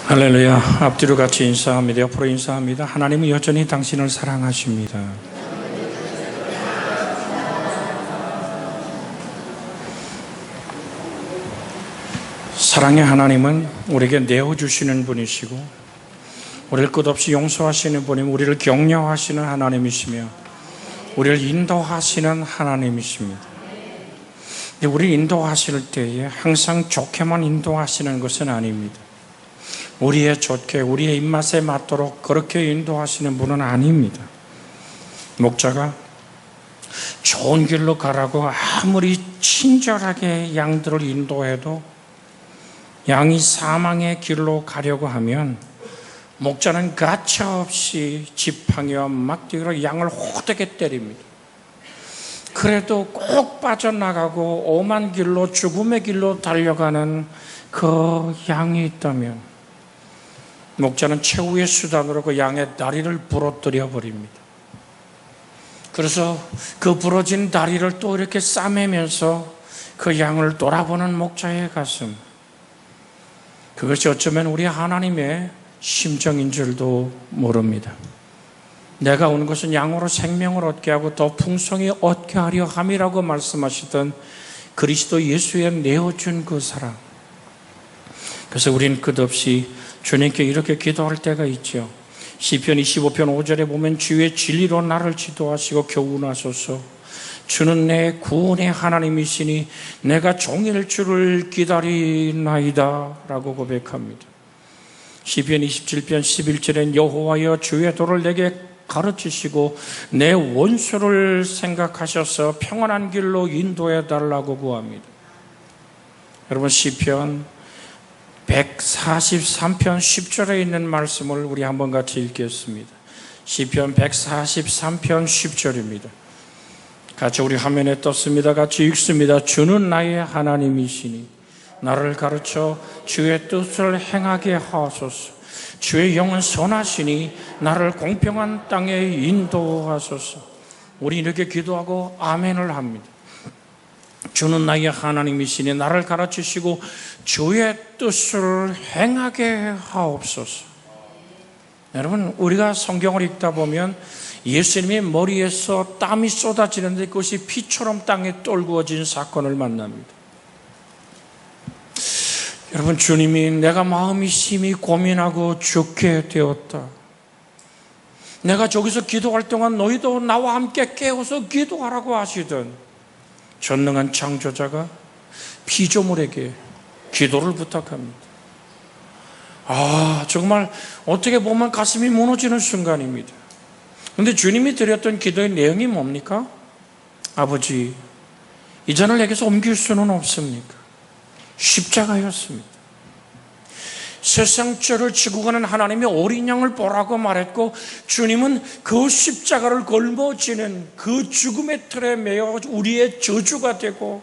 할렐루야. 앞뒤로 같이 인사합니다. 옆으로 인사합니다. 하나님은 여전히 당신을 사랑하십니다. 사랑의 하나님은 우리에게 내어주시는 분이시고 우리를 끝없이 용서하시는 분이며 우리를 격려하시는 하나님이시며 우리를 인도하시는 하나님이십니다. 근데 우리를 인도하실 때에 항상 좋게만 인도하시는 것은 아닙니다. 우리의 좋게, 우리의 입맛에 맞도록 그렇게 인도하시는 분은 아닙니다. 목자가 좋은 길로 가라고 아무리 친절하게 양들을 인도해도 양이 사망의 길로 가려고 하면 목자는 가차없이 지팡이와 막대기로 양을 호되게 때립니다. 그래도 꼭 빠져나가고 오만 길로 죽음의 길로 달려가는 그 양이 있다면 목자는 최후의 수단으로 그 양의 다리를 부러뜨려 버립니다. 그래서 그 부러진 다리를 또 이렇게 싸매면서 그 양을 돌아보는 목자의 가슴, 그것이 어쩌면 우리 하나님의 심정인 줄도 모릅니다. 내가 온 것은 양으로 생명을 얻게 하고 더 풍성히 얻게 하려 함이라고 말씀하시던 그리스도 예수에 내어준 그 사랑. 그래서 우리는 끝없이 주님께 이렇게 기도할 때가 있죠. 시편 25편 5절에 보면 주의 진리로 나를 지도하시고 교훈하소서. 주는 내 구원의 하나님이시니 내가 종일 주를 기다리나이다 라고 고백합니다. 시편 27편 11절엔 여호와여 주의 도를 내게 가르치시고 내 원수를 생각하셔서 평안한 길로 인도해 달라고 구합니다. 여러분, 시편 143편 10절에 있는 말씀을 우리 한번 같이 읽겠습니다. 시편 143편 10절입니다. 같이 우리 화면에 떴습니다. 같이 읽습니다. 주는 나의 하나님이시니 나를 가르쳐 주의 뜻을 행하게 하소서. 주의 영은 선하시니 나를 공평한 땅에 인도하소서. 우리 이렇게 기도하고 아멘을 합니다. 주는 나의 하나님이시니 나를 가르치시고 주의 뜻을 행하게 하옵소서. 여러분, 우리가 성경을 읽다 보면 예수님의 머리에서 땀이 쏟아지는데 그것이 피처럼 땅에 떨구어진 사건을 만납니다. 여러분, 주님이 내가 마음이 심히 고민하고 죽게 되었다. 내가 저기서 기도할 동안 너희도 나와 함께 깨어서 기도하라고 하시던 전능한 창조자가 피조물에게 기도를 부탁합니다. 정말 어떻게 보면 가슴이 무너지는 순간입니다. 그런데 주님이 드렸던 기도의 내용이 뭡니까? 아버지, 이 잔을 내게서 옮길 수는 없습니까? 십자가였습니다. 세상 죄를 지고 가는 하나님의 어린 양을 보라고 말했고, 주님은 그 십자가를 걸머지는 그 죽음의 틀에 매여 우리의 저주가 되고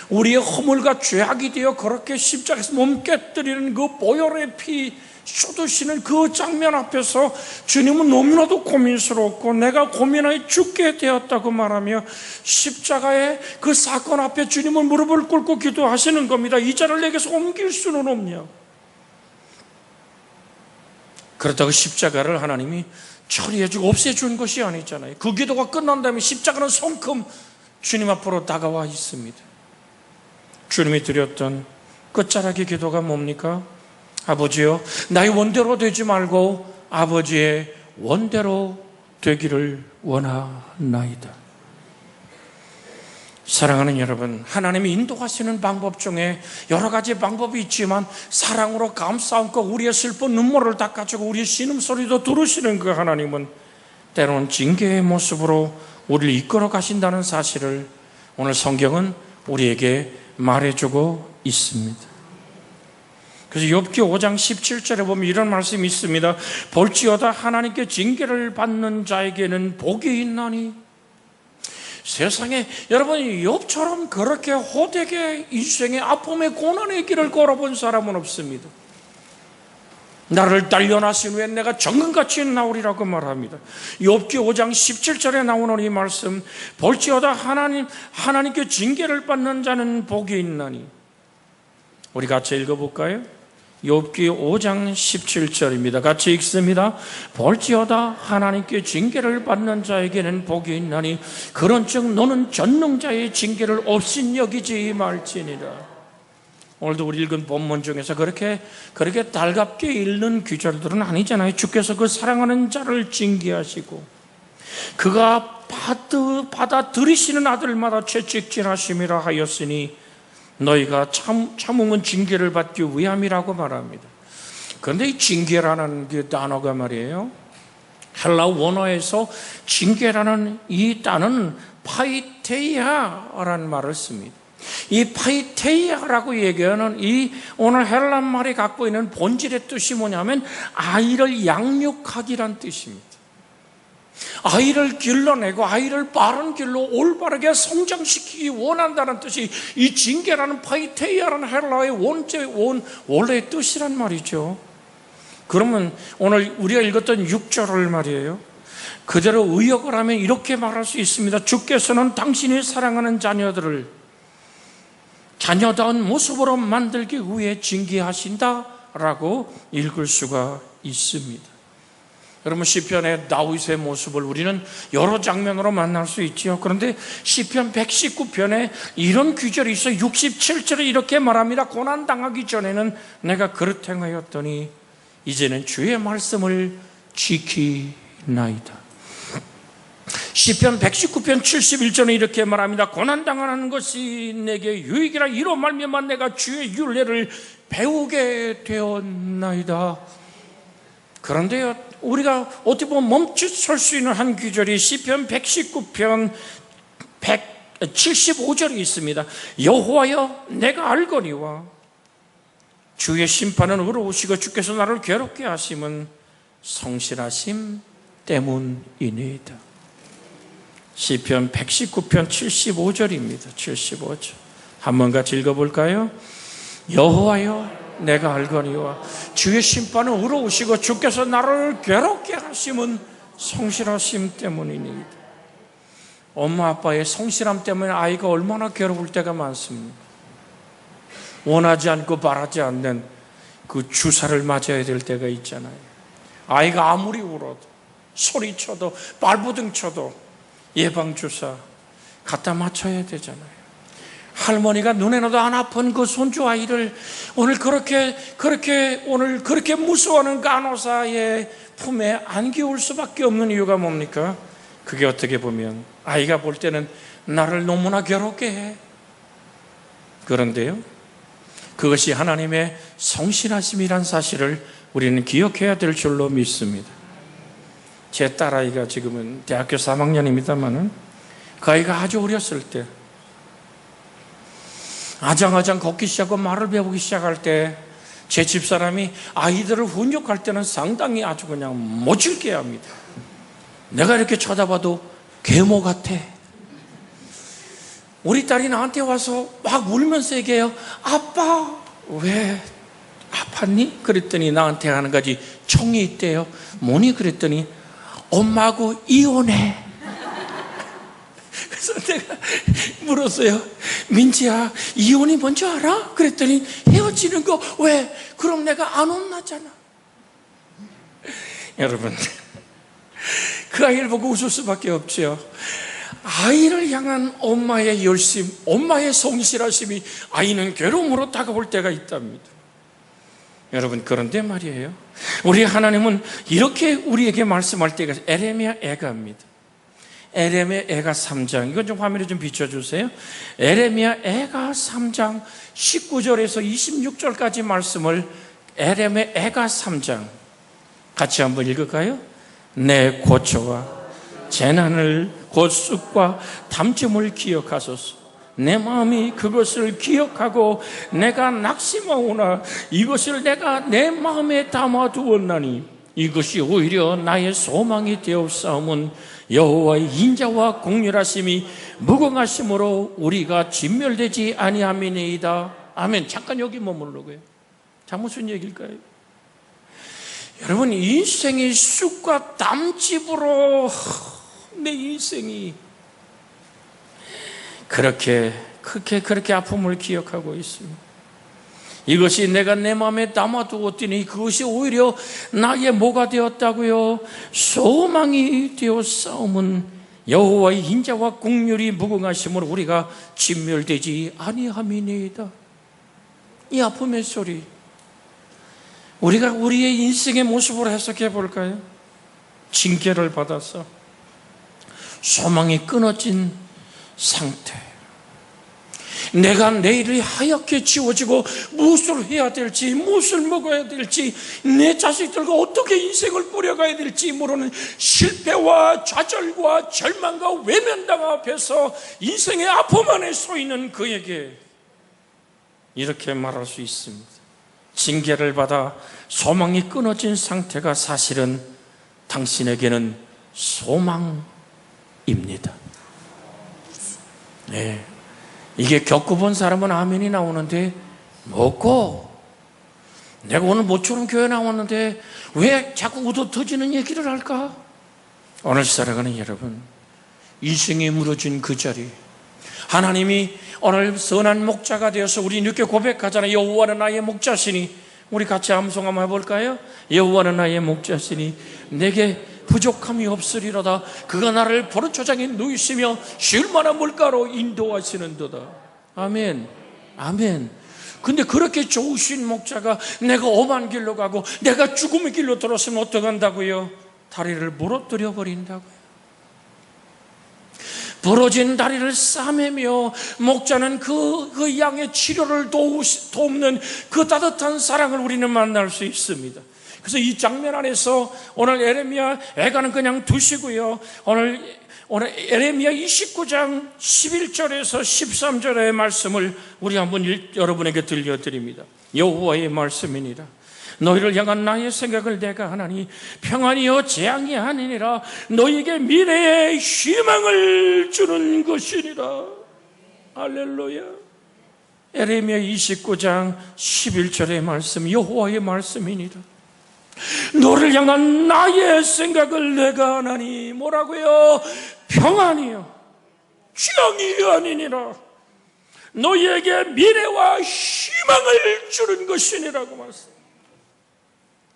우리의 허물과 죄악이 되어 그렇게 십자가에서 몸 깨뜨리는 그 보혈의 피 쏟으시는 그 장면 앞에서 주님은 너무나도 고민스럽고 내가 고민하여 죽게 되었다고 말하며 십자가의 그 사건 앞에 주님은 무릎을 꿇고 기도하시는 겁니다. 이 잔을 내게서 옮길 수는 없냐. 그렇다고 십자가를 하나님이 처리해주고 없애준 것이 아니잖아요. 그 기도가 끝난 다음에 십자가는 성큼 주님 앞으로 다가와 있습니다. 주님이 드렸던 끝자락의 기도가 뭡니까? 아버지요, 나의 원대로 되지 말고 아버지의 원대로 되기를 원하나이다. 사랑하는 여러분, 하나님이 인도하시는 방법 중에 여러 가지 방법이 있지만 사랑으로 감싸안고 우리의 슬픈 눈물을 닦아주고 우리의 신음소리도 들으시는 그 하나님은 때로는 징계의 모습으로 우리를 이끌어 가신다는 사실을 오늘 성경은 우리에게 말해주고 있습니다. 그래서 욥기 5장 17절에 보면 이런 말씀이 있습니다. 볼지어다 하나님께 징계를 받는 자에게는 복이 있나니. 세상에 여러분, 욥처럼 그렇게 호되게 인생의 아픔의 고난의 길을 걸어본 사람은 없습니다. 나를 단련하신 후에 내가 정금같이 나오리라고 말합니다. 욥기 5장 17절에 나오는 이 말씀, 볼지어다 하나님께 징계를 받는 자는 복이 있나니. 우리 같이 읽어볼까요? 욥기 5장 17절입니다. 같이 읽습니다. 볼지어다 하나님께 징계를 받는 자에게는 복이 있나니 그런즉 너는 전능자의 징계를 없인 여기지 말지니라. 오늘도 우리 읽은 본문 중에서 그렇게 달갑게 읽는 구절들은 아니잖아요. 주께서 그 사랑하는 자를 징계하시고 그가 받아들이시는 아들마다 채찍질하심이라 하였으니 너희가 참음은 징계를 받기 위함이라고 말합니다. 그런데 이 징계라는 그 단어가 말이에요, 헬라 원어에서 징계라는 이 단어는 파이테이아라는 말을 씁니다. 이 파이테이아라고 얘기하는 이 오늘 헬라 말이 갖고 있는 본질의 뜻이 뭐냐면 아이를 양육하기란 뜻입니다. 아이를 길러내고 아이를 바른 길로 올바르게 성장시키기 원한다는 뜻이 이 징계라는 파이테이아라는 헬라의 원래의 뜻이란 말이죠. 그러면 오늘 우리가 읽었던 6절을 말이에요, 그대로 의역을 하면 이렇게 말할 수 있습니다. 주께서는 당신이 사랑하는 자녀들을 자녀다운 모습으로 만들기 위해 징계하신다라고 읽을 수가 있습니다. 여러분, 시편의 다윗의 모습을 우리는 여러 장면으로 만날 수 있지요. 그런데 시편 119편에 이런 구절이 있어 67절에 이렇게 말합니다. 고난당하기 전에는 내가 그릇 행하였더니 이제는 주의 말씀을 지키나이다. 시편 119편 71절에 이렇게 말합니다. 고난당하는 것이 내게 유익이라 이로 말미암아 내가 주의 율례를 배우게 되었나이다. 그런데요, 우리가 어떻게 보면 멈칫설 수 있는 한 구절이 시편 119편 175절이 있습니다. 여호와여 내가 알거니와 주의 심판은 의로우시고 주께서 나를 괴롭게 하심은 성실하심 때문이니이다. 시편 119편 75절입니다. 75절 한번 같이 읽어볼까요? 여호와여 내가 알거니와 주의 심판은 의로우시고 주께서 나를 괴롭게 하심은 성실하심 때문이니이다. 엄마 아빠의 성실함 때문에 아이가 얼마나 괴로울 때가 많습니다. 원하지 않고 바라지 않는 그 주사를 맞아야 될 때가 있잖아요. 아이가 아무리 울어도 소리쳐도 발부둥 쳐도 예방주사 갖다 맞춰야 되잖아요. 할머니가 눈에나도 안 아픈 그 손주 아이를 오늘 그렇게 무서워하는 간호사의 품에 안기울 수밖에 없는 이유가 뭡니까? 그게 어떻게 보면 아이가 볼 때는 나를 너무나 괴롭게 해. 그런데요, 그것이 하나님의 성실하심이란 사실을 우리는 기억해야 될 줄로 믿습니다. 제 딸아이가 지금은 대학교 3학년입니다만은 그 아이가 아주 어렸을 때 아장아장 걷기 시작하고 말을 배우기 시작할 때 제 집사람이 아이들을 훈육할 때는 상당히 아주 그냥 못질게 합니다. 내가 이렇게 쳐다봐도 계모 같아. 우리 딸이 나한테 와서 막 울면서 얘기해요. 아빠 왜 아팠니? 그랬더니 나한테 하는 가지 청이 있대요. 뭐니? 그랬더니 엄마하고 이혼해. 그래서 내가 물었어요. 민지야, 이혼이 뭔지 알아? 그랬더니 헤어지는 거. 왜? 그럼 내가 안 혼나잖아. 여러분, 그 아이를 보고 웃을 수밖에 없죠. 아이를 향한 엄마의 열심, 엄마의 성실하심이 아이는 괴로움으로 다가올 때가 있답니다. 여러분, 그런데 말이에요, 우리 하나님은 이렇게 우리에게 말씀할 때가 에레미야 애가입니다. 에레미야 애가 3장, 이건 좀 화면에 좀 비춰주세요. 에레미야 애가 3장 19절에서 26절까지 말씀을 에레미야 애가 3장 같이 한번 읽을까요? 내 고초와 재난을 곧 쑥과 담쯤을 기억하소서. 내 마음이 그것을 기억하고 내가 낙심하오나 이것을 내가 내 마음에 담아두었나니 이것이 오히려 나의 소망이 되었사오면 여호와의 인자와 공률하심이 무궁하심으로 우리가 진멸되지 아니함이니이다. 아멘. 잠깐 여기 머무르고요. 자, 무슨 얘기일까요? 여러분, 인생이 쑥과 담집으로 내 인생이 그렇게 아픔을 기억하고 있습니다. 이것이 내가 내 마음에 담아두었더니 그것이 오히려 나의 뭐가 되었다고요? 소망이 되었사오면 여호와의 인자와 국률이 무궁하심으로 우리가 진멸되지 아니함이니이다. 이 아픔의 소리, 우리가 우리의 인생의 모습으로 해석해 볼까요? 징계를 받아서 소망이 끊어진 상태, 내가 내일이 하얗게 지워지고 무엇을 해야 될지, 무엇을 먹어야 될지, 내 자식들과 어떻게 인생을 꾸려가야 될지 모르는 실패와 좌절과 절망과 외면당 앞에서 인생의 아픔 안에 서 있는 그에게 이렇게 말할 수 있습니다. 징계를 받아 소망이 끊어진 상태가 사실은 당신에게는 소망입니다. 네. 이게 겪어본 사람은 아멘이 나오는데 뭐고? 내가 오늘 모처럼 교회 나왔는데 왜 자꾸 우도 터지는 얘기를 할까? 오늘 살아가는 여러분, 인생이 무너진 그 자리, 하나님이 오늘 선한 목자가 되어서 우리 이렇게 고백하잖아요. 여호와는 나의 목자시니. 우리 같이 암송 한번 해볼까요? 여호와는 나의 목자시니 내게 부족함이 없으리로다. 그가 나를 보르초장에 누이시며 쉴 만한 물가로 인도하시는도다. 아멘, 아멘. 근데 그렇게 좋으신 목자가 내가 엄한 길로 가고 내가 죽음의 길로 들었으면 어떡한다고요? 다리를 부러뜨려 버린다고요. 부러진 다리를 싸매며 목자는 그 양의 치료를 돕는 그 따뜻한 사랑을 우리는 만날 수 있습니다. 그래서 이 장면 안에서 오늘 에레미야 애가는 그냥 두시고요. 오늘 에레미야 29장 11절에서 13절의 말씀을 우리 한번 여러분에게 들려드립니다. 여호와의 말씀이니라. 너희를 향한 나의 생각을 내가 하나니 평안이요 재앙이 아니니라. 너희에게 미래의 희망을 주는 것이니라. 할렐루야. 에레미야 29장 11절의 말씀, 여호와의 말씀이니라. 너를 향한 나의 생각을 내가 하나니 뭐라고요? 평안이요 재앙이 아니니라. 너희에게 미래와 희망을 주는 것이니라고 말씀.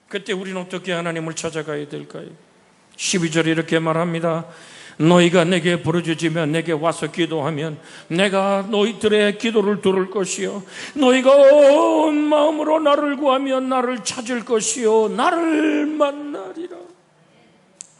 그때 우리는 어떻게 하나님을 찾아가야 될까요? 12절에 이렇게 말합니다. 너희가 내게 부르짖으면 내게 와서 기도하면 내가 너희들의 기도를 들을 것이요 너희가 온 마음으로 나를 구하면 나를 찾을 것이요 나를 만나리라.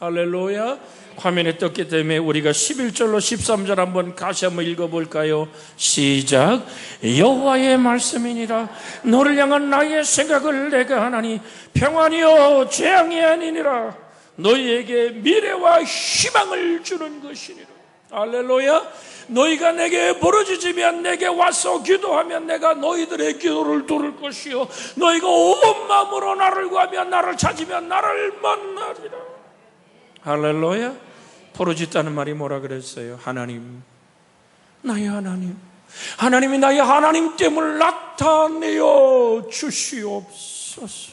할렐루야. 화면에 떴기 때문에 우리가 11절로 13절 한번 다시 한번 읽어볼까요? 시작. 여호와의 말씀이니라. 너를 향한 나의 생각을 내가 하나니 평안이요 재앙이 아니니라. 너희에게 미래와 희망을 주는 것이니라. 할렐루야. 너희가 내게 부르짖으면 내게 와서 기도하면 내가 너희들의 기도를 들을 것이요 너희가 온 마음으로 나를 구하면 나를 찾으면 나를 만나리라. 할렐루야. 부르짖다는 말이 뭐라 그랬어요? 하나님, 나의 하나님, 하나님이 나의 하나님됨을 나타내어 주시옵소서.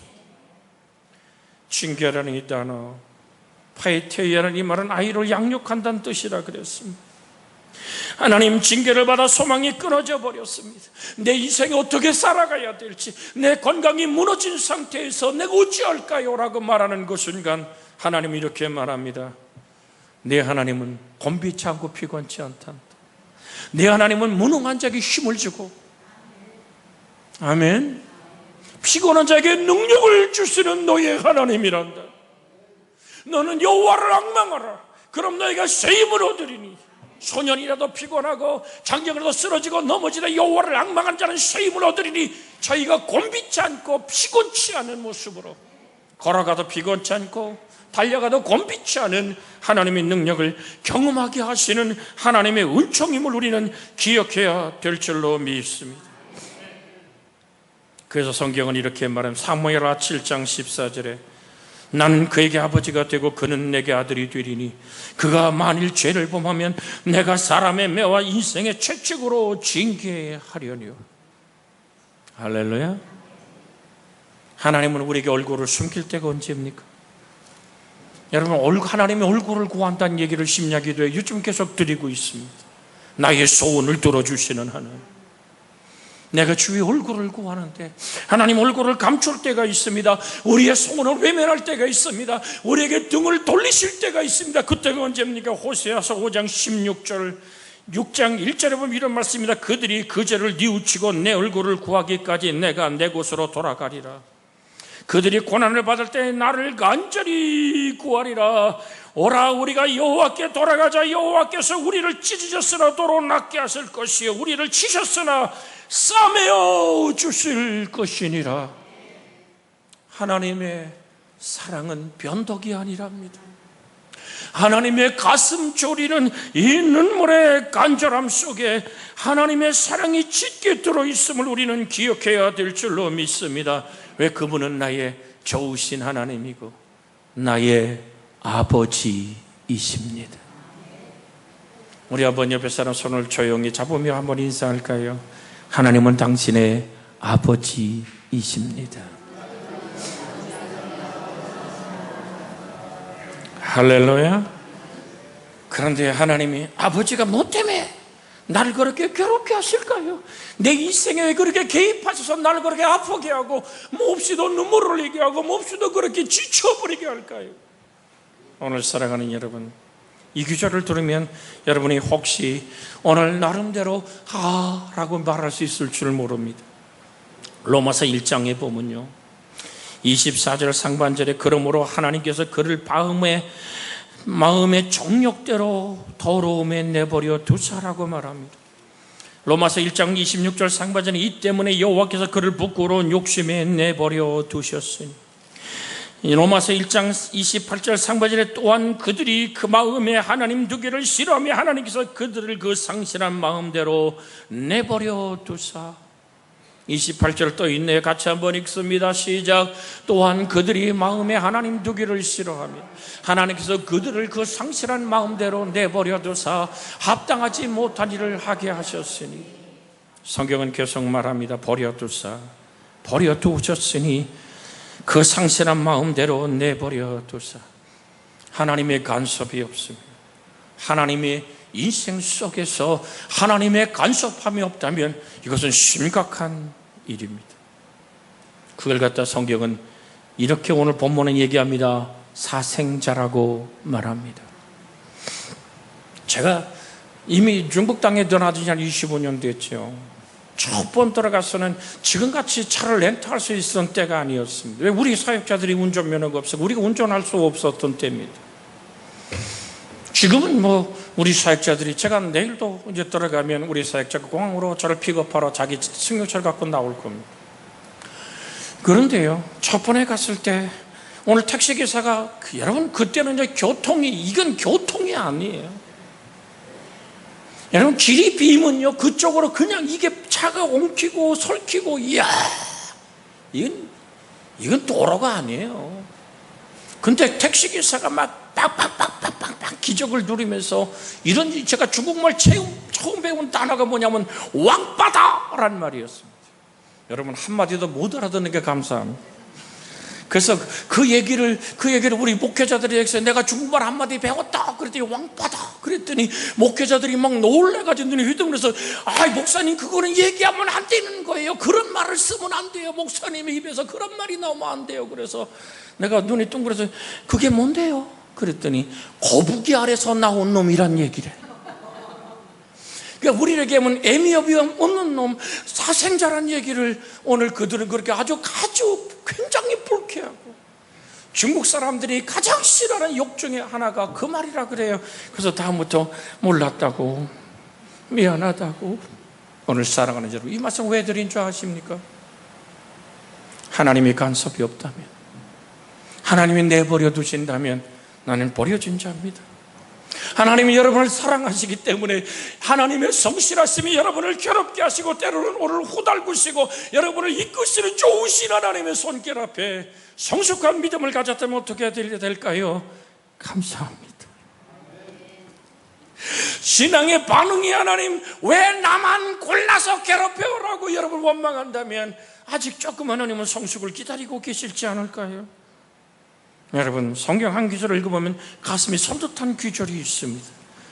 징계라는 이 단어, 파이테이라는 이 말은 아이를 양육한다는 뜻이라 그랬습니다. 하나님, 징계를 받아 소망이 끊어져 버렸습니다. 내 인생이 어떻게 살아가야 될지, 내 건강이 무너진 상태에서 내가 어찌할까요? 라고 말하는 그 순간 하나님이 이렇게 말합니다. 내 하나님은 곤비치 않고 피곤치 않다. 내 하나님은 무능한 자에게 힘을 주고, 아멘, 피곤한 자에게 능력을 주시는 너의 하나님이란다. 너는 여호와를 앙망하라. 그럼 너희가 새 힘을 얻으리니. 소년이라도 피곤하고 장정이라도 쓰러지고 넘어지다 여호와를 앙망하는 자는 새 힘을 얻으리니 저희가 곤비치 않고 피곤치 않은 모습으로 걸어가도 피곤치 않고 달려가도 곤비치 않은 하나님의 능력을 경험하게 하시는 하나님의 은총임을 우리는 기억해야 될 줄로 믿습니다. 그래서 성경은 이렇게 말합니다. 사무엘하 7장 14절에 나는 그에게 아버지가 되고 그는 내게 아들이 되리니 그가 만일 죄를 범하면 내가 사람의 매와 인생의 채찍으로 징계하려니요. 할렐루야. 하나님은 우리에게 얼굴을 숨길 때가 언제입니까? 여러분, 하나님의 얼굴을 구한다는 얘기를 심야기도에 요즘 계속 드리고 있습니다. 나의 소원을 들어주시는 하나님. 내가 주의 얼굴을 구하는데 하나님 얼굴을 감출 때가 있습니다. 우리의 소원을 외면할 때가 있습니다. 우리에게 등을 돌리실 때가 있습니다. 그때가 언제입니까? 호세아서 5장 16절 6장 1절에 보면 이런 말씀입니다. 그들이 그 죄를 뉘우치고 내 얼굴을 구하기까지 내가 내 곳으로 돌아가리라. 그들이 고난을 받을 때 나를 간절히 구하리라. 오라 우리가 여호와께 돌아가자. 여호와께서 우리를 찢으셨으나 도로 낫게 하실 것이요 우리를 치셨으나 싸매어 주실 것이니라. 하나님의 사랑은 변덕이 아니랍니다. 하나님의 가슴 졸이는 이 눈물의 간절함 속에 하나님의 사랑이 짙게 들어있음을 우리는 기억해야 될 줄로 믿습니다. 왜? 그분은 나의 좋으신 하나님이고 나의 아버지이십니다. 우리 아버님 옆에 사람 손을 조용히 잡으며 한번 인사할까요? 하나님은 당신의 아버지이십니다. 할렐루야. 그런데 하나님이 아버지가 뭐 때문에 나를 그렇게 괴롭게 하실까요? 내 인생에 왜 그렇게 개입하셔서 나를 그렇게 아프게 하고 몹시도 눈물을 흘리게 하고 몹시도 그렇게 지쳐버리게 할까요? 오늘 사랑하는 여러분, 이 구절을 들으면 여러분이 혹시 오늘 나름대로 라고 말할 수 있을 줄 모릅니다. 로마서 1장에 보면요 24절 상반절에 그러므로 하나님께서 그를 마음의 정욕대로 더러움에 내버려 두사라고 말합니다. 로마서 1장 26절 상반절에 이 때문에 여호와께서 그를 부끄러운 욕심에 내버려 두셨으니. 로마서 1장 28절 상반절에 또한 그들이 그 마음에 하나님 두기를 싫어하며 하나님께서 그들을 그 상실한 마음대로 내버려 두사. 28절 또 있네요. 같이 한번 읽습니다. 시작. 또한 그들이 마음에 하나님 두기를 싫어하며 하나님께서 그들을 그 상실한 마음대로 내버려 두사 합당하지 못한 일을 하게 하셨으니. 성경은 계속 말합니다. 버려 두셨으니 그 상실한 마음대로 내버려 두사. 하나님의 간섭이 없습니다. 하나님의 인생 속에서 하나님의 간섭함이 없다면 이것은 심각한 일입니다. 그걸 갖다 성경은 이렇게 오늘 본문은 얘기합니다. 사생자라고 말합니다. 제가 이미 중국 땅에 떠나지 한 25년 됐죠. 첫 번 들어가서는 지금같이 차를 렌트할 수 있었던 때가 아니었습니다. 왜? 우리 사역자들이 운전면허가 없어서 우리가 운전할 수 없었던 때입니다. 지금은 우리 사역자들이 제가 내일도 이제 들어가면 우리 사역자가 공항으로 저를 픽업하러 자기 승용차를 갖고 나올 겁니다. 그런데요, 첫 번에 갔을 때 오늘 택시기사가 여러분 그때는 이제 이건 교통이 아니에요. 여러분 길이 비면요 그쪽으로 그냥 이게 차가 옮기고 설키고 이야 이건 도로가 아니에요. 근데 택시기사가 막 빡빡빡빡빡 기적을 누리면서 이런 제가 중국말 처음 배운 단어가 뭐냐면 왕바다라는 말이었습니다. 여러분 한마디도 못 알아듣는 게 감사합니다. 그래서 그 얘기를 우리 목회자들이 해서 내가 중국말 한마디 배웠다 그랬더니 왕바다 그랬더니 목회자들이 막 놀래가지고 눈이 휘둥그래서 목사님 그거는 얘기하면 안 되는 거예요. 그런 말을 쓰면 안 돼요. 목사님의 입에서 그런 말이 나오면 안 돼요. 그래서 내가 눈이 둥그래서 그게 뭔데요? 그랬더니 거북이 아래서 나온 놈이란 얘기래. 그러니까 우리에게 하면 애미 없는 놈, 사생자란 얘기를 오늘 그들은 그렇게 아주 굉장히 불쾌하고 중국 사람들이 가장 싫어하는 욕 중에 하나가 그 말이라 그래요. 그래서 다음부터 몰랐다고 미안하다고. 오늘 사랑하는 여러분, 이 말씀 왜 드린 줄 아십니까? 하나님이 간섭이 없다면, 하나님이 내버려 두신다면 나는 버려진 자입니다. 하나님이 여러분을 사랑하시기 때문에 하나님의 성실하심이 여러분을 괴롭게 하시고 때로는 오늘 후달구시고 여러분을 이끄시는 좋으신 하나님의 손길 앞에 성숙한 믿음을 가졌다면 어떻게 해야 될까요? 감사합니다. 신앙의 반응이 하나님 왜 나만 골라서 괴롭혀라고 여러분 원망한다면 아직 조금 하나님은 성숙을 기다리고 계실지 않을까요? 여러분 성경 한 구절을 읽어보면 가슴이 섬뜩한 구절이 있습니다.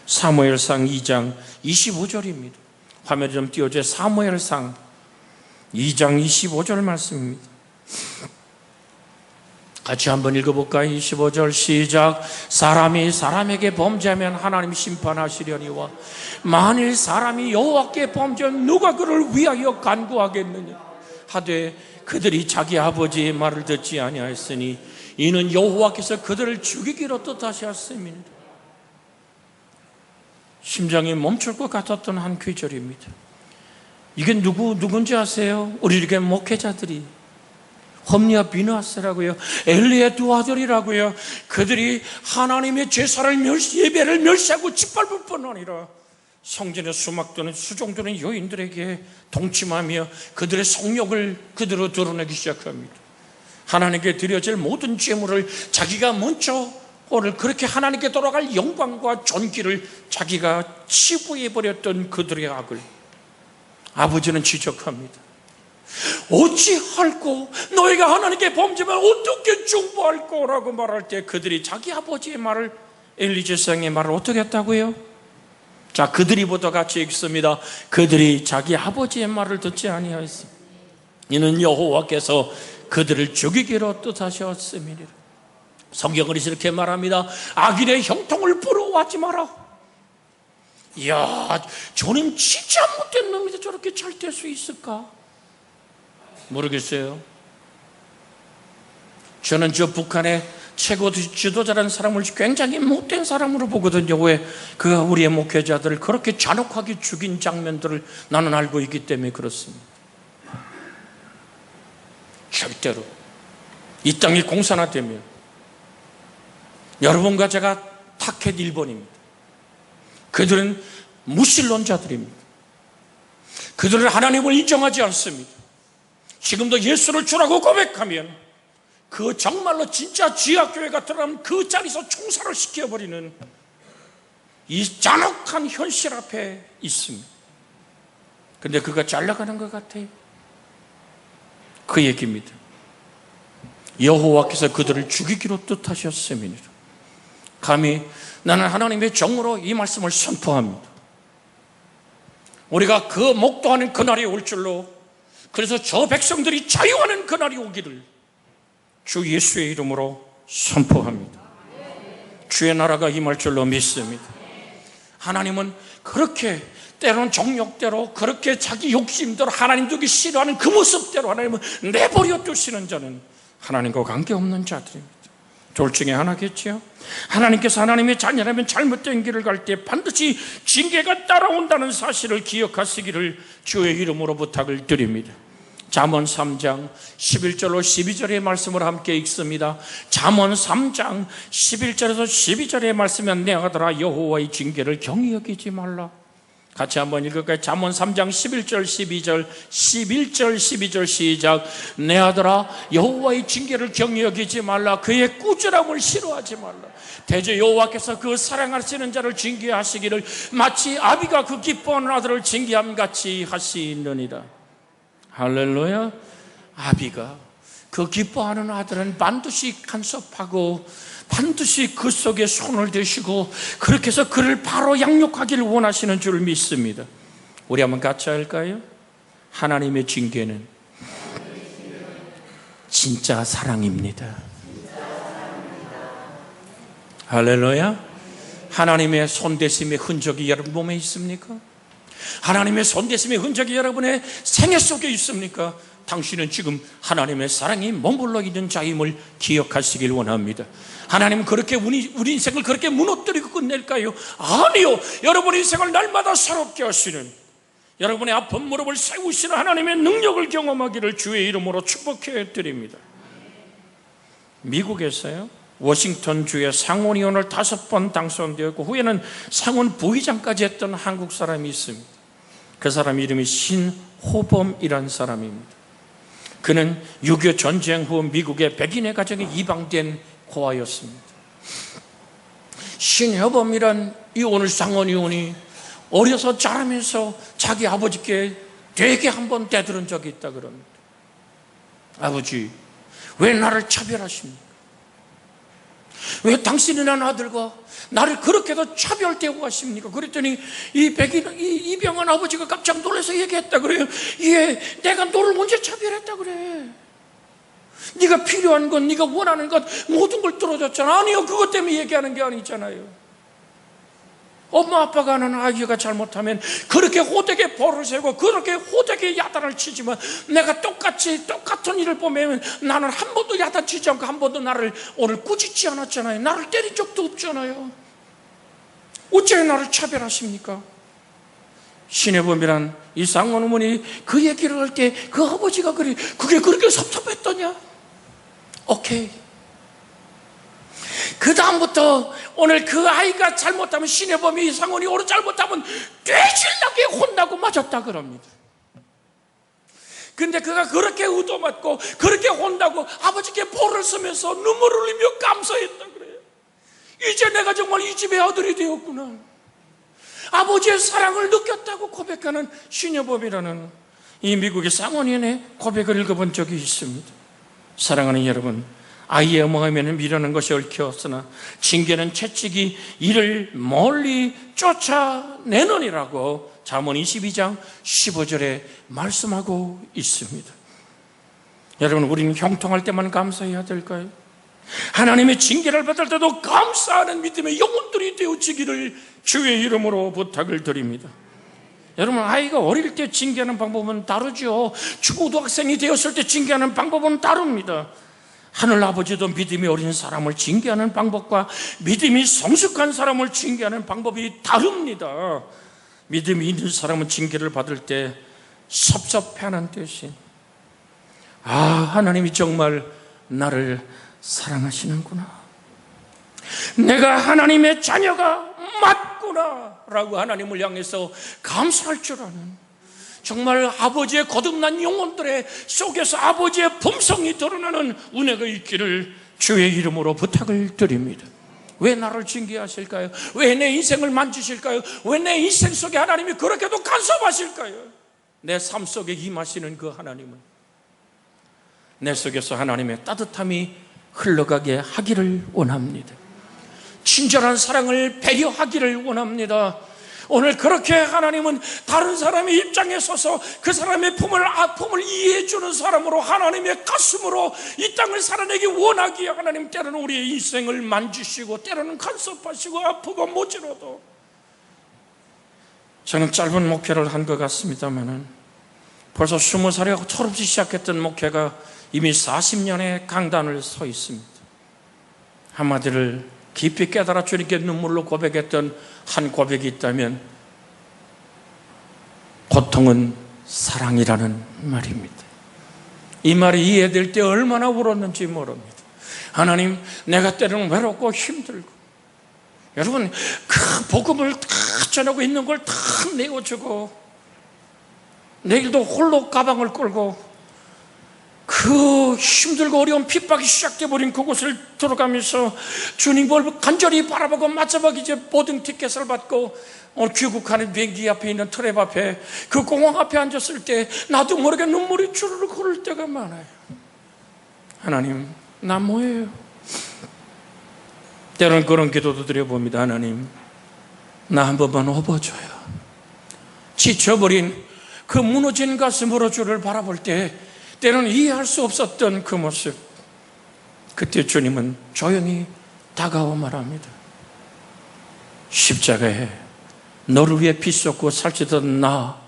사무엘상 2장 25절입니다. 화면에 좀 띄워줘요. 사무엘상 2장 25절 말씀입니다. 같이 한번 읽어볼까요? 25절 시작. 사람이 사람에게 범죄하면 하나님이 심판하시려니와 만일 사람이 여호와께 범죄하면 누가 그를 위하여 간구하겠느냐 하되 그들이 자기 아버지의 말을 듣지 아니하였으니 이는 여호와께서 그들을 죽이기로 뜻하셨음이니라. 심장이 멈출 것 같았던 한 귀절입니다. 이게 누군지 아세요? 우리 이렇게 목회자들이 홈리와 비누아스라고요, 엘리의 두 아들이라고요. 그들이 하나님의 제사를 예배를 멸시하고 짓밟을 뿐 아니라 성전에 수막도는 수종도는 여인들에게 동침하며 그들의 성욕을 그대로 드러내기 시작합니다. 하나님께 드려질 모든 제물을 자기가 먼저 오늘 그렇게 하나님께 돌아갈 영광과 존귀를 자기가 치부해버렸던 그들의 악을 아버지는 지적합니다. 어찌할꼬 너희가 하나님께 범죄하면 어떻게 중보할꼬 라고 말할 때 그들이 자기 아버지의 말을, 엘리 제사장의 말을 어떻게 했다고요? 자, 그들이부터 같이 읽습니다. 그들이 자기 아버지의 말을 듣지 아니하였으니 이는 여호와께서 그들을 죽이기로 뜻하셨음이니라. 성경은 이렇게 말합니다. 악인의 형통을 부러워하지 마라. 이야, 저는 진짜 못된 놈인데 저렇게 잘 될 수 있을까? 모르겠어요. 저는 저 북한의 최고 지도자라는 사람을 굉장히 못된 사람으로 보거든요. 왜? 그가 우리의 목회자들을 그렇게 잔혹하게 죽인 장면들을 나는 알고 있기 때문에 그렇습니다. 절대로 이 땅이 공산화되면 여러분과 제가 타켓 1번입니다. 그들은 무신론자들입니다. 그들은 하나님을 인정하지 않습니다. 지금도 예수를 주라고 고백하면 그 정말로 진짜 지하교회가 들어가면 그 자리에서 총살을 시켜버리는 이 잔혹한 현실 앞에 있습니다. 그런데 그가 잘 나가는 것 같아요. 그 얘기입니다. 여호와께서 그들을 죽이기로 뜻하셨음이니라. 감히 나는 하나님의 정으로 이 말씀을 선포합니다. 우리가 그 목도하는 그날이 올 줄로, 그래서 저 백성들이 자유하는 그날이 오기를 주 예수의 이름으로 선포합니다. 주의 나라가 임할 줄로 믿습니다. 하나님은 그렇게 때로는 정욕대로 그렇게 자기 욕심대로 하나님 두기 싫어하는 그 모습대로 하나님은 내버려 두시는 자는 하나님과 관계없는 자들입니다. 둘 중에 하나겠지요. 하나님께서 하나님의 자녀라면 잘못된 길을 갈 때 반드시 징계가 따라온다는 사실을 기억하시기를 주의 이름으로 부탁을 드립니다. 잠언 3장 11절로 12절의 말씀을 함께 읽습니다. 잠언 3장 11절에서 12절의 말씀은 내 아들아 여호와의 징계를 경히 여기지 말라. 같이 한번 읽을까요? 잠언 3장 11절 12절 11절 12절 시작. 내 아들아 여호와의 징계를 경히 여기지 말라. 그의 꾸준함을 싫어하지 말라. 대저 여호와께서 그 사랑하시는 자를 징계하시기를 마치 아비가 그 기뻐하는 아들을 징계함같이 하시느니라. 할렐루야. 아비가 그 기뻐하는 아들은 반드시 간섭하고 반드시 그 속에 손을 대시고 그렇게 해서 그를 바로 양육하기를 원하시는 줄 믿습니다. 우리 한번 같이 할까요? 하나님의 징계는 진짜 사랑입니다. 할렐루야. 하나님의 손대심의 흔적이 여러분 몸에 있습니까? 하나님의 손대심의 흔적이 여러분의 생애 속에 있습니까? 당신은 지금 하나님의 사랑이 머물러 있는 자임을 기억하시길 원합니다. 하나님은 그렇게 우리 인생을 그렇게 무너뜨리고 끝낼까요? 아니요. 여러분의 인생을 날마다 새롭게 하시는, 여러분의 아픈 무릎을 세우시는 하나님의 능력을 경험하기를 주의 이름으로 축복해 드립니다. 미국에서요, 워싱턴주의 상원의원을 5번 당선되었고 후에는 상원 부의장까지 했던 한국 사람이 있습니다. 그 사람 이름이 신호범이라는 사람입니다. 그는 6.25 전쟁 후 미국의 백인의 가정에 이방된 고아였습니다. 신호범이란 이 오늘 상원의원이 어려서 자라면서 자기 아버지께 되게 한번 대들은 적이 있다 그럽니다. 아버지, 왜 나를 차별하십니까? 왜 당신이 난 아들과 나를 그렇게도 차별되고 하십니까? 그랬더니 이병헌 아버지가 깜짝 놀라서 얘기했다 그래요. 예, 내가 너를 언제 차별했다 그래? 네가 필요한 것, 네가 원하는 것 모든 걸 들어줬잖아. 아니요, 그것 때문에 얘기하는 게 아니잖아요. 엄마 아빠가 하는 아이가 잘못하면 그렇게 호되게 벌을 세고 그렇게 호되게 야단을 치지만, 내가 똑같은 일을 보면 나는 한 번도 야단 치지 않고 한 번도 나를 오늘 꾸짖지 않았잖아요. 나를 때린 적도 없잖아요. 어째 나를 차별하십니까? 시내범이란 이상원 어머니 그 얘기를 할 때 그 아버지가 그게 그렇게 섭섭했더냐? 오케이. 그 다음부터 오늘 그 아이가 잘못하면, 시내범이 이상원이 오늘 잘못하면 되질나게 혼나고 맞았다 그럽니다. 근데 그가 그렇게 의도맞고 그렇게 혼나고 아버지께 벌을 쓰면서 눈물을 흘리며 감사했다 그래요. 이제 내가 정말 이 집의 아들이 되었구나, 아버지의 사랑을 느꼈다고 고백하는 시내범이라는 이 미국의 쌍원인의 고백을 읽어본 적이 있습니다. 사랑하는 여러분, 아이의 어머니에는 미루는 것이 얽혀왔으나 징계는 채찍이 이를 멀리 쫓아내느니라고 잠언 22장 15절에 말씀하고 있습니다. 여러분, 우리는 형통할 때만 감사해야 될까요? 하나님의 징계를 받을 때도 감사하는 믿음의 영혼들이 되어지기를 주의 이름으로 부탁을 드립니다. 여러분, 아이가 어릴 때 징계하는 방법은 다르죠. 중고등학생이 되었을 때 징계하는 방법은 다릅니다. 하늘아버지도 믿음이 어린 사람을 징계하는 방법과 믿음이 성숙한 사람을 징계하는 방법이 다릅니다. 믿음이 있는 사람은 징계를 받을 때 섭섭해하는 대신, 하나님이 정말 나를 사랑하시는구나, 내가 하나님의 자녀가 맞구나 라고 하나님을 향해서 감사할 줄 아는, 정말 아버지의 거듭난 영혼들의 속에서 아버지의 품성이 드러나는 은혜가 있기를 주의 이름으로 부탁을 드립니다. 왜 나를 징계하실까요? 왜 내 인생을 만지실까요? 왜 내 인생 속에 하나님이 그렇게도 간섭하실까요? 내 삶 속에 임하시는 그 하나님은 내 속에서 하나님의 따뜻함이 흘러가게 하기를 원합니다. 친절한 사랑을 배려하기를 원합니다. 오늘 그렇게 하나님은 다른 사람의 입장에 서서 그 사람의 아픔을 이해해주는 사람으로, 하나님의 가슴으로 이 땅을 살아내기 원하기에 하나님 때로는 우리의 인생을 만지시고 때로는 간섭하시고 아프고 모지로도, 저는 짧은 목회를 한 것 같습니다만 벌써 20살에 철없이 시작했던 목회가 이미 40년의 강단을 서 있습니다. 한마디를 깊이 깨달아 주님께 눈물로 고백했던 한 고백이 있다면 고통은 사랑이라는 말입니다. 이 말이 이해될 때 얼마나 울었는지 모릅니다. 하나님, 내가 때로는 외롭고 힘들고, 여러분, 그 복음을 다 전하고 있는 걸 다 내어주고 내일도 홀로 가방을 끌고 그 힘들고 어려운 핍박이 시작돼버린 그곳을 들어가면서 주님을 간절히 바라보고 마지막 이제 보딩 티켓을 받고 귀국하는 비행기 앞에 있는 트랩 앞에, 그 공항 앞에 앉았을 때 나도 모르게 눈물이 주르륵 흐를 때가 많아요. 하나님, 나 뭐예요? 때로는 그런 기도도 드려봅니다. 하나님, 나 한 번만 업어줘요. 지쳐버린 그 무너진 가슴으로 주를 바라볼 때 때로는 이해할 수 없었던 그 모습, 그때 주님은 조용히 다가와 말합니다. 십자가에 너를 위해 피 쏟고 살찌던 나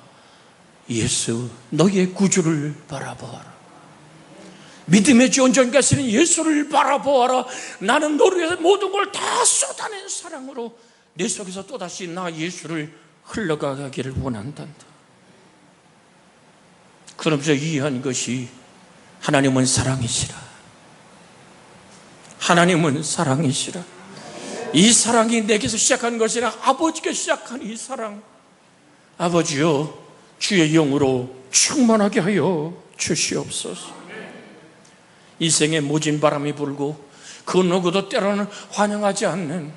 예수, 너의 구주를 바라보아라. 믿음의 지원전 가시는 예수를 바라보아라. 나는 너를 위해서 모든 걸 다 쏟아낸 사랑으로 내 속에서 또다시 나 예수를 흘러가기를 원한단다. 그러면서 이해한 것이, 하나님은 사랑이시라. 하나님은 사랑이시라. 이 사랑이 내게서 시작한 것이 아니라 아버지께 시작한 이 사랑, 아버지여 주의 영으로 충만하게 하여 주시옵소서. 인생에 모진 바람이 불고 그 누구도 때로는 환영하지 않는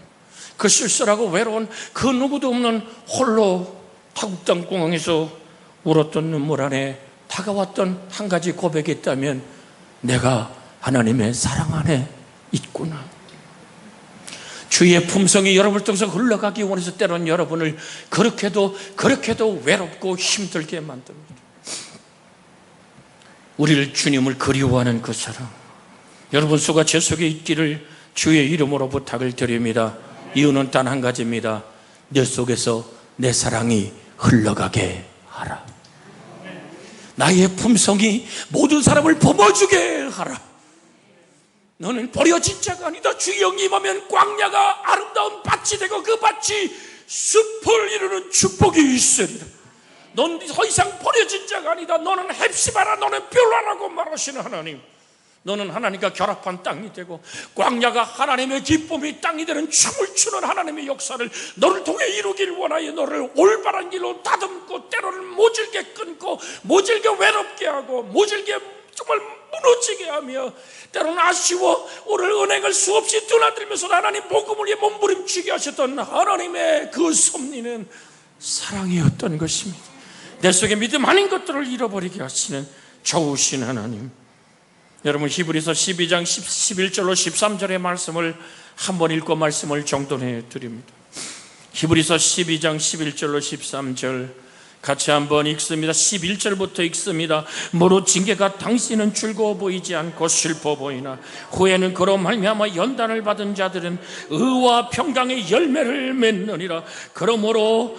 그 쓸쓸하고 외로운 그 누구도 없는 홀로 타국 땅 공항에서 울었던 눈물 안에 다가왔던 한 가지 고백이 있다면, 내가 하나님의 사랑 안에 있구나. 주의 품성이 여러분을 통해서 흘러가기 원해서 때로는 여러분을 그렇게도 외롭고 힘들게 만듭니다. 우리를 주님을 그리워하는 그 사랑, 여러분 수가 제 속에 있기를 주의 이름으로 부탁을 드립니다. 이유는 단 한 가지입니다. 내 속에서 내 사랑이 흘러가게 하라. 나의 품성이 모든 사람을 품어주게 하라. 너는 버려진 자가 아니다. 주의 영이 임하면 광야가 아름다운 밭이 되고 그 밭이 숲을 이루는 축복이 있으리라. 넌 더 이상 버려진 자가 아니다. 너는 헵시바라, 너는 뾰라라고 말하시는 하나님. 너는 하나님과 결합한 땅이 되고 광야가 하나님의 기쁨이 땅이 되는 춤을 추는 하나님의 역사를 너를 통해 이루길 원하여 너를 올바른 길로 다듬고 때로는 모질게 끊고 모질게 외롭게 하고 모질게 정말 무너지게 하며 때로는 아쉬워 오늘 은행을 수없이 드나들면서 하나님 복음을 위해 몸부림치게 하셨던 하나님의 그 섭리는 사랑이었던 것입니다. 내 속에 믿음 아닌 것들을 잃어버리게 하시는 좋으신 하나님. 여러분 히브리서 12장 11절로 13절의 말씀을 한번 읽고 말씀을 정돈해 드립니다. 히브리서 12장 11절로 13절 같이 한번 읽습니다. 11절부터 읽습니다. 모로 징계가 당신은 즐거워 보이지 않고 슬퍼 보이나 후에는 그로 말미암아 연단을 받은 자들은 의와 평강의 열매를 맺느니라. 그러므로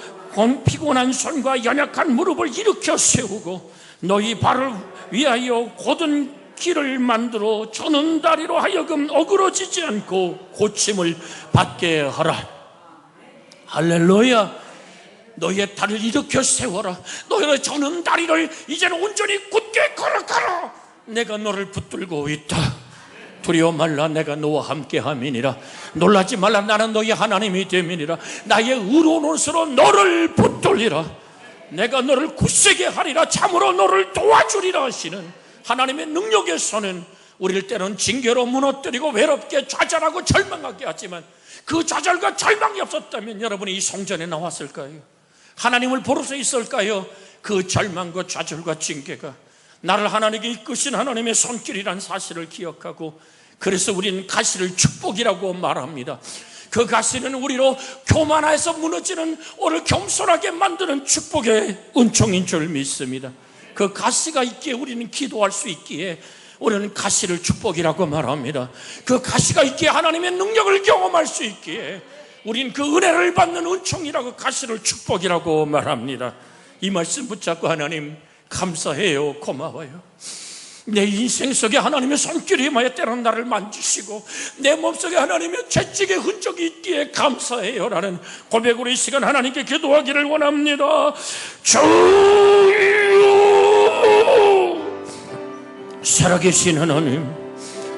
피곤한 손과 연약한 무릎을 일으켜 세우고 너희 발을 위하여 곧은 길을 만들어 저는 다리로 하여금 어그러지지 않고 고침을 받게 하라. 할렐루야. 너희의 다리를 일으켜 세워라. 너희의 저는 다리를 이제는 온전히 굳게 걸어가라. 내가 너를 붙들고 있다. 두려워 말라. 내가 너와 함께 함이니라. 놀라지 말라. 나는 너희 하나님이 됨이니라. 나의 의로운 옷으로 너를 붙들리라. 내가 너를 굳세게 하리라. 참으로 너를 도와주리라 하시는 하나님의 능력에서는 우리를 때로는 징계로 무너뜨리고 외롭게 좌절하고 절망하게 하지만 그 좌절과 절망이 없었다면 여러분이 이 성전에 나왔을까요? 하나님을 보러 서 있을까요? 그 절망과 좌절과 징계가 나를 하나님께 이끄신 하나님의 손길이라는 사실을 기억하고 그래서 우리는 가시를 축복이라고 말합니다. 그 가시는 우리로 교만해서 무너지는 오늘 겸손하게 만드는 축복의 은총인 줄 믿습니다. 그 가시가 있기에 우리는 기도할 수 있기에 우리는 가시를 축복이라고 말합니다. 그 가시가 있기에 하나님의 능력을 경험할 수 있기에 우리는 그 은혜를 받는 은총이라고 가시를 축복이라고 말합니다. 이 말씀 붙잡고 하나님 감사해요. 고마워요. 내 인생 속에 하나님의 손길이 임하여 때로는 나를 만지시고 내 몸속에 하나님의 채찍의 흔적이 있기에 감사해요 라는 고백으로 이 시간 하나님께 기도하기를 원합니다. 주여 살아계신 하나님,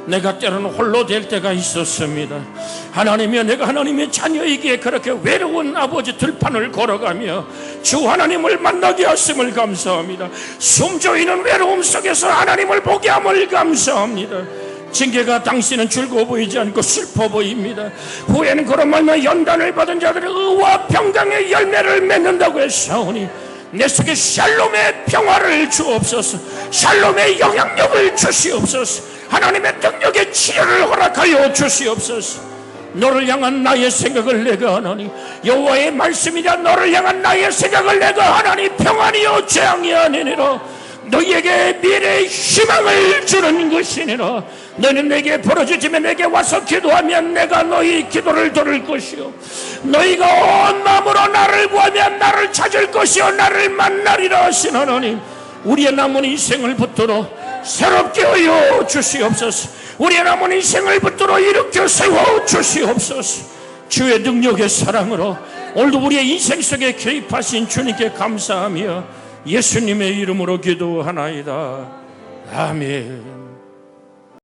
내가 때로는 홀로 될 때가 있었습니다. 하나님이여, 내가 하나님의 자녀이기에 그렇게 외로운 아버지 들판을 걸어가며 주 하나님을 만나게 하심을 감사합니다. 숨조이는 외로움 속에서 하나님을 보게 함을 감사합니다. 징계가 당신은 즐거워 보이지 않고 슬퍼 보입니다. 후에는 그런 말만 연단을 받은 자들의 의와 평강의 열매를 맺는다고 했사오니 내 속에 샬롬의 평화를 주옵소서. 샬롬의 영향력을 주시옵소서. 하나님의 능력의 치유를 허락하여 주시옵소서. 너를 향한 나의 생각을 내가 하나니 여호와의 말씀이라 너를 향한 나의 생각을 내가 하나니 평안이요 재앙이 아니니라. 너희에게 미래의 희망을 주는 것이니라. 너는 내게 벌어지면 내게 와서 기도하면 내가 너희 기도를 들을 것이요 너희가 온 마음으로 나를 구하면 나를 찾을 것이요 나를 만나리라 하신 하나님, 우리의 남은 인생을 붙들어 새롭게 하여 주시옵소서. 우리의 남은 인생을 붙들어 일으켜 세워 주시옵소서. 주의 능력의 사랑으로 오늘도 우리의 인생 속에 개입하신 주님께 감사하며 예수님의 이름으로 기도하나이다. 아멘.